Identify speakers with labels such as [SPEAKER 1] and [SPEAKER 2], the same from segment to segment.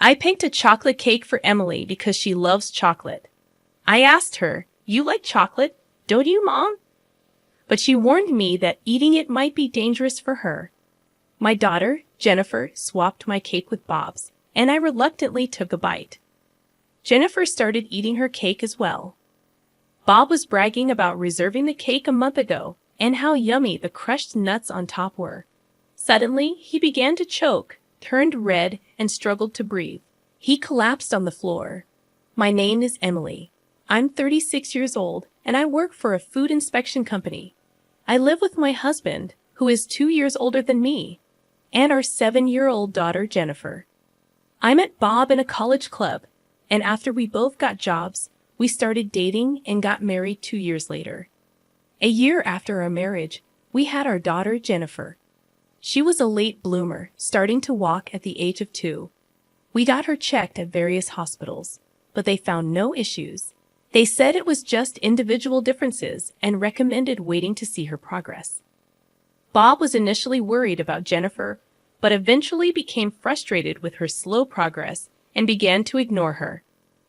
[SPEAKER 1] I picked a chocolate cake for Emily because she loves chocolate. I asked her, "You like chocolate, don't you, Mom?" But she warned me that eating it might be dangerous for her. My daughter, Jennifer, swapped my cake with Bob's, and I reluctantly took a bite. Jennifer started eating her cake as well. Bob was bragging about reserving the cake a month ago and how yummy the crushed nuts on top were. Suddenly, he began to choke, turned red, and struggled to breathe. He collapsed on the floor. My name is Emily. I'm 36 years old, and I work for a food inspection company. I live with my husband, who is 2 years older than me, and our 7-year-old daughter, Jennifer. I met Bob in a college club, and after we both got jobs, we started dating and got married 2 years later. A year after our marriage, we had our daughter, Jennifer. She was a late bloomer, starting to walk at the age of 2. We got her checked at various hospitals, but they found no issues. They said it was just individual differences and recommended waiting to see her progress. Bob was initially worried about Jennifer, but eventually became frustrated with her slow progress and began to ignore her.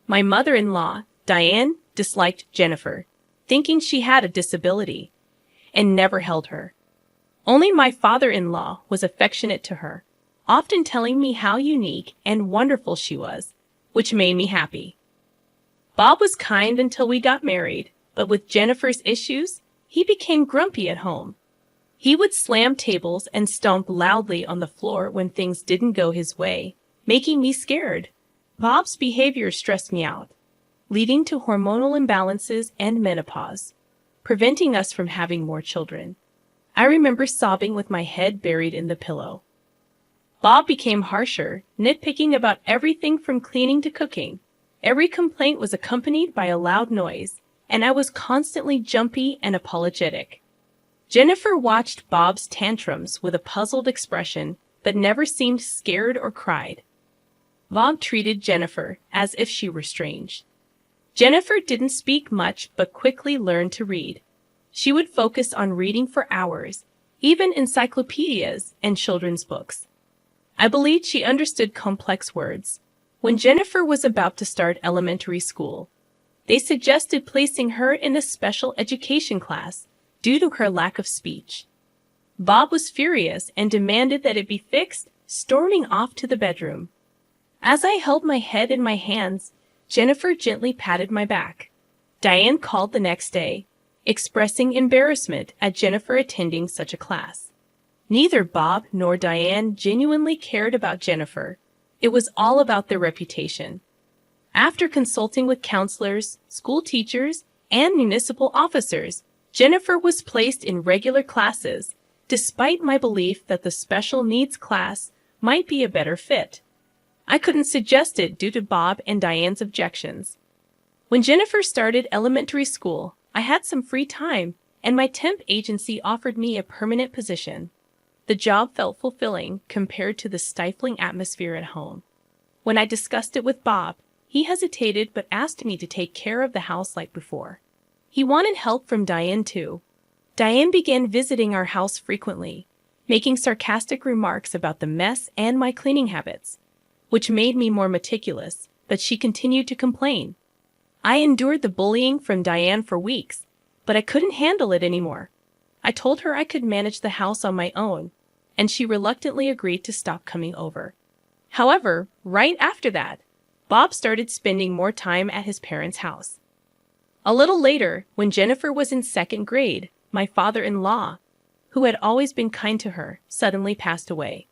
[SPEAKER 1] My mother-in-law, Diane, disliked Jennifer, thinking she had a disability, and never held her. Only my father-in-law was affectionate to her, often telling me how unique and wonderful she was, which made me happy. Bob was kind until we got married, but with Jennifer's issues, he became grumpy at home. He would slam tables and stomp loudly on the floor when things didn't go his way, making me scared. Bob's behavior stressed me out, leading to hormonal imbalances and menopause, preventing us from having more children. I remember sobbing with my head buried in the pillow. Bob became harsher, nitpicking about everything from cleaning to cooking. Every complaint was accompanied by a loud noise, and I was constantly jumpy and apologetic. Jennifer watched Bob's tantrums with a puzzled expression, but never seemed scared or cried. Bob treated Jennifer as if she were strange. Jennifer didn't speak much but quickly learned to read. She would focus on reading for hours, even encyclopedias and children's books. I believed she understood complex words. When Jennifer was about to start elementary school, they suggested placing her in a special education class due to her lack of speech. Bob was furious and demanded that it be fixed, storming off to the bedroom. As I held my head in my hands, Jennifer gently patted my back. Diane called the next day, expressing embarrassment at Jennifer attending such a class. Neither Bob nor Diane genuinely cared about Jennifer. It was all about their reputation. After consulting with counselors, school teachers, and municipal officers, Jennifer was placed in regular classes, despite my belief that the special needs class might be a better fit. I couldn't suggest it due to Bob and Diane's objections. When Jennifer started elementary school, I had some free time, and my temp agency offered me a permanent position. The job felt fulfilling compared to the stifling atmosphere at home. When I discussed it with Bob, he hesitated but asked me to take care of the house like before. He wanted help from Diane too. Diane began visiting our house frequently, making sarcastic remarks about the mess and my cleaning habits, which made me more meticulous, but she continued to complain. I endured the bullying from Diane for weeks, but I couldn't handle it anymore. I told her I could manage the house on my own, and she reluctantly agreed to stop coming over. However, right after that, Bob started spending more time at his parents' house. A little later, when Jennifer was in 2nd grade, my father-in-law, who had always been kind to her, suddenly passed away.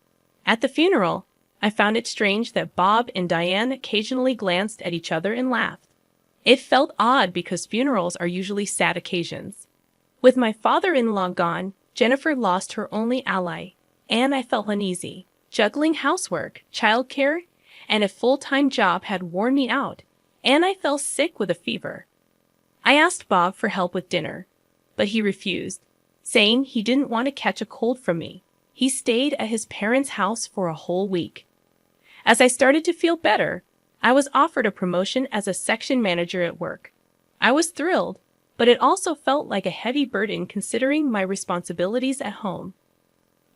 [SPEAKER 1] At the funeral, I found it strange that Bob and Diane occasionally glanced at each other and laughed. It felt odd because funerals are usually sad occasions. With my father-in-law gone, Jennifer lost her only ally, and I felt uneasy. Juggling housework, childcare, and a full-time job had worn me out, and I fell sick with a fever. I asked Bob for help with dinner, but he refused, saying he didn't want to catch a cold from me. He stayed at his parents' house for a whole week. As I started to feel better, I was offered a promotion as a section manager at work. I was thrilled, but it also felt like a heavy burden considering my responsibilities at home.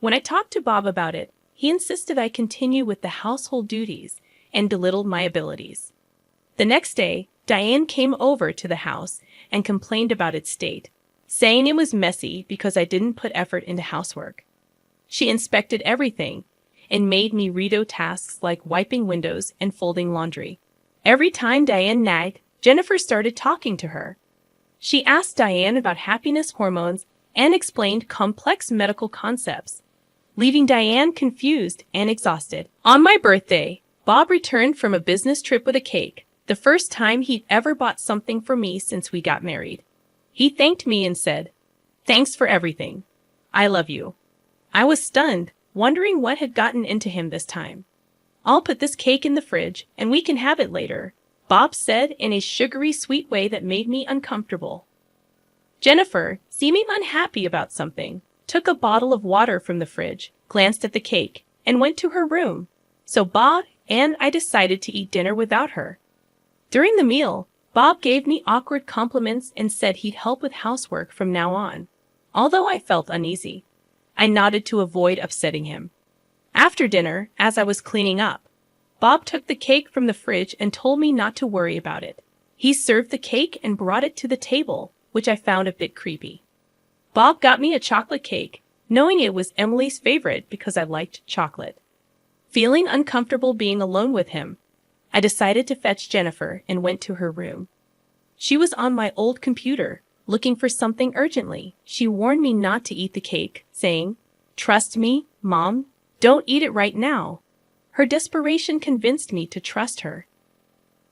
[SPEAKER 1] When I talked to Bob about it, he insisted I continue with the household duties and belittled my abilities. The next day, Diane came over to the house and complained about its state, saying it was messy because I didn't put effort into housework. She inspected everything and made me redo tasks like wiping windows and folding laundry. Every time Diane nagged, Jennifer started talking to her. She asked Diane about happiness hormones and explained complex medical concepts, leaving Diane confused and exhausted. On my birthday, Bob returned from a business trip with a cake, the first time he'd ever bought something for me since we got married. He thanked me and said, "Thanks for everything. I love you." I was stunned, wondering what had gotten into him this time. "I'll put this cake in the fridge and we can have it later," Bob said in a sugary sweet way that made me uncomfortable. Jennifer, seeming unhappy about something, took a bottle of water from the fridge, glanced at the cake, and went to her room. So Bob and I decided to eat dinner without her. During the meal, Bob gave me awkward compliments and said he'd help with housework from now on. Although I felt uneasy, I nodded to avoid upsetting him. After dinner, as I was cleaning up, Bob took the cake from the fridge and told me not to worry about it. He served the cake and brought it to the table, which I found a bit creepy. Bob got me a chocolate cake, knowing it was Emily's favorite because I liked chocolate. Feeling uncomfortable being alone with him, I decided to fetch Jennifer and went to her room. She was on my old computer, looking for something urgently. She warned me not to eat the cake, saying, "Trust me, Mom, don't eat it right now." Her desperation convinced me to trust her.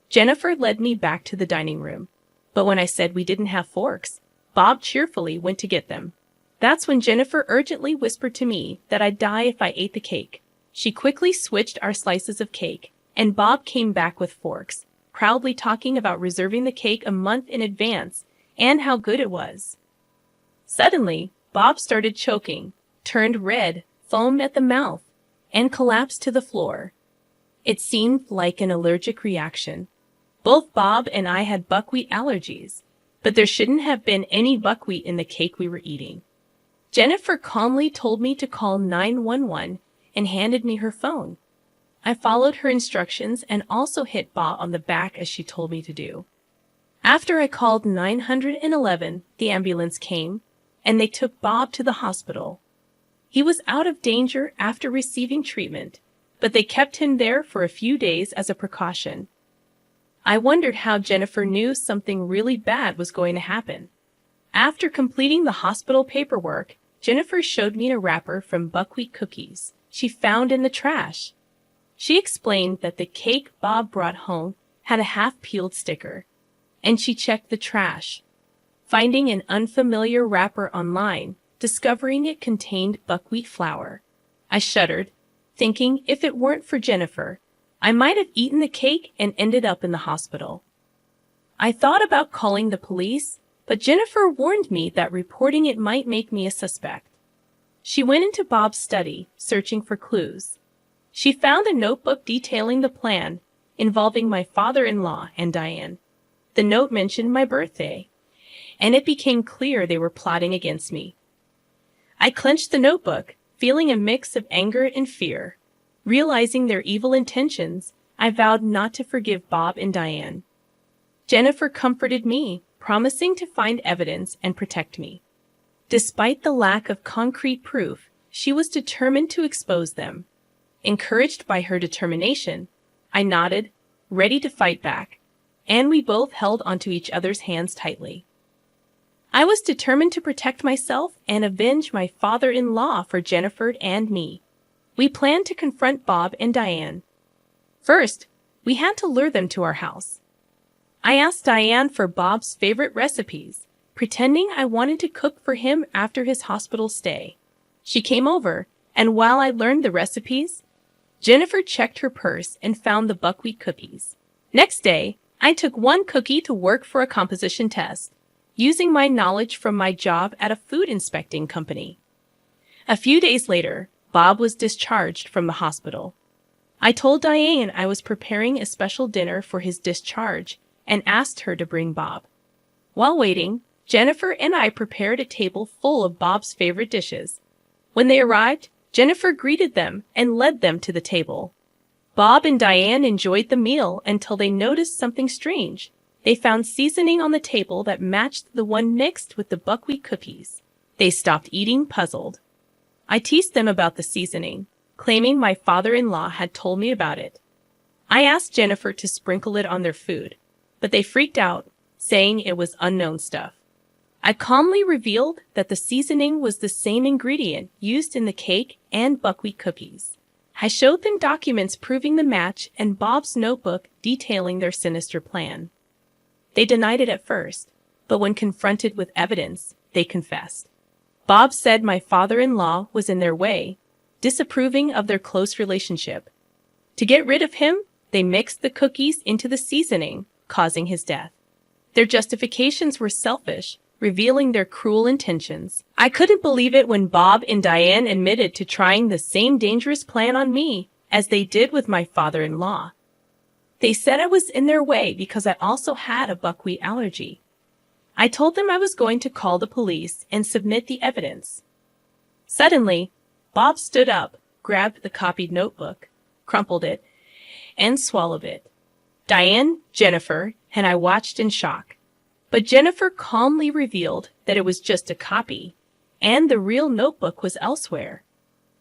[SPEAKER 1] Jennifer led me back to the dining room, but when I said we didn't have forks, Bob cheerfully went to get them. That's when Jennifer urgently whispered to me that I'd die if I ate the cake. She quickly switched our slices of cake, and Bob came back with forks, proudly talking about reserving the cake a month in advance and how good it was. Suddenly, Bob started choking, turned red, foamed at the mouth, and collapsed to the floor. It seemed like an allergic reaction. Both Bob and I had buckwheat allergies, but there shouldn't have been any buckwheat in the cake we were eating. Jennifer calmly told me to call 911 and handed me her phone. I followed her instructions and also hit Bob on the back as she told me to do. After I called 911, the ambulance came, and they took Bob to the hospital. He was out of danger after receiving treatment, but they kept him there for a few days as a precaution. I wondered how Jennifer knew something really bad was going to happen. After completing the hospital paperwork, Jennifer showed me a wrapper from buckwheat cookies she found in the trash. She explained that the cake Bob brought home had a half-peeled sticker, and she checked the trash, finding an unfamiliar wrapper online, discovering it contained buckwheat flour. I shuddered, thinking if it weren't for Jennifer, I might have eaten the cake and ended up in the hospital. I thought about calling the police, but Jennifer warned me that reporting it might make me a suspect. She went into Bob's study, searching for clues. She found a notebook detailing the plan, involving my father-in-law and Diane. The note mentioned my birthday, and it became clear they were plotting against me. I clenched the notebook, feeling a mix of anger and fear. Realizing their evil intentions, I vowed not to forgive Bob and Diane. Jennifer comforted me, promising to find evidence and protect me. Despite the lack of concrete proof, she was determined to expose them. Encouraged by her determination, I nodded, ready to fight back, and we both held onto each other's hands tightly. I was determined to protect myself and avenge my father-in-law for Jennifer and me. We planned to confront Bob and Diane. First, we had to lure them to our house. I asked Diane for Bob's favorite recipes, pretending I wanted to cook for him after his hospital stay. She came over, and while I learned the recipes, Jennifer checked her purse and found the buckwheat cookies. Next day, I took one cookie to work for a composition test, using my knowledge from my job at a food inspecting company. A few days later, Bob was discharged from the hospital. I told Diane I was preparing a special dinner for his discharge and asked her to bring Bob. While waiting, Jennifer and I prepared a table full of Bob's favorite dishes. When they arrived, Jennifer greeted them and led them to the table. Bob and Diane enjoyed the meal until they noticed something strange. They found seasoning on the table that matched the one mixed with the buckwheat cookies. They stopped eating, puzzled. I teased them about the seasoning, claiming my father-in-law had told me about it. I asked Jennifer to sprinkle it on their food, but they freaked out, saying it was unknown stuff. I calmly revealed that the seasoning was the same ingredient used in the cake and buckwheat cookies. I showed them documents proving the match and Bob's notebook detailing their sinister plan. They denied it at first, but when confronted with evidence, they confessed. Bob said my father-in-law was in their way, disapproving of their close relationship. To get rid of him, they mixed the cookies into the seasoning, causing his death. Their justifications were selfish, revealing their cruel intentions. I couldn't believe it when Bob and Diane admitted to trying the same dangerous plan on me as they did with my father-in-law. They said I was in their way because I also had a buckwheat allergy. I told them I was going to call the police and submit the evidence. Suddenly, Bob stood up, grabbed the copied notebook, crumpled it, and swallowed it. Diane, Jennifer, and I watched in shock. But Jennifer calmly revealed that it was just a copy, and the real notebook was elsewhere.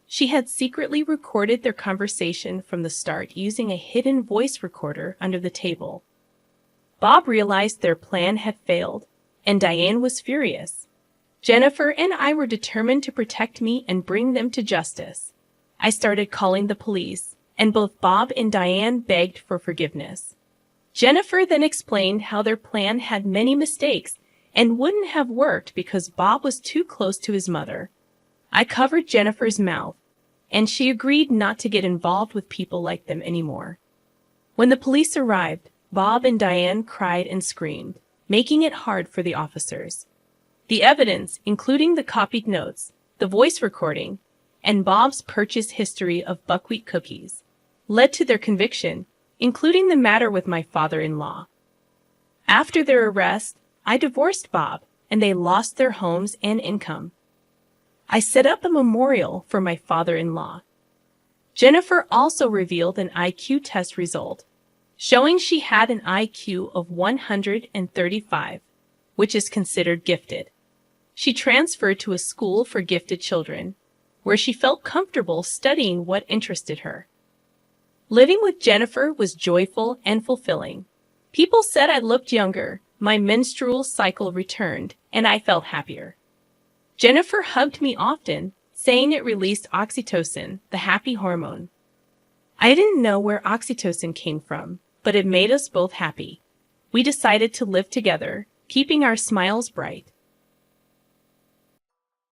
[SPEAKER 1] She had secretly recorded their conversation from the start using a hidden voice recorder under the table. Bob realized their plan had failed, and Diane was furious. Jennifer and I were determined to protect me and bring them to justice. I started calling the police, and both Bob and Diane begged for forgiveness. Jennifer then explained how their plan had many mistakes and wouldn't have worked because Bob was too close to his mother. I covered Jennifer's mouth, and she agreed not to get involved with people like them anymore. When the police arrived, Bob and Diane cried and screamed, making it hard for the officers. The evidence, including the copied notes, the voice recording, and Bob's purchase history of buckwheat cookies, led to their conviction, including the matter with my father-in-law. After their arrest, I divorced Bob, and they lost their homes and income. I set up a memorial for my father-in-law. Jennifer also revealed an IQ test result, showing she had an IQ of 135, which is considered gifted. She transferred to a school for gifted children, where she felt comfortable studying what interested her. Living with Jennifer was joyful and fulfilling. People said I looked younger, my menstrual cycle returned, and I felt happier. Jennifer hugged me often, saying it released oxytocin, the happy hormone. I didn't know where oxytocin came from, but it made us both happy. We decided to live together, keeping our smiles bright.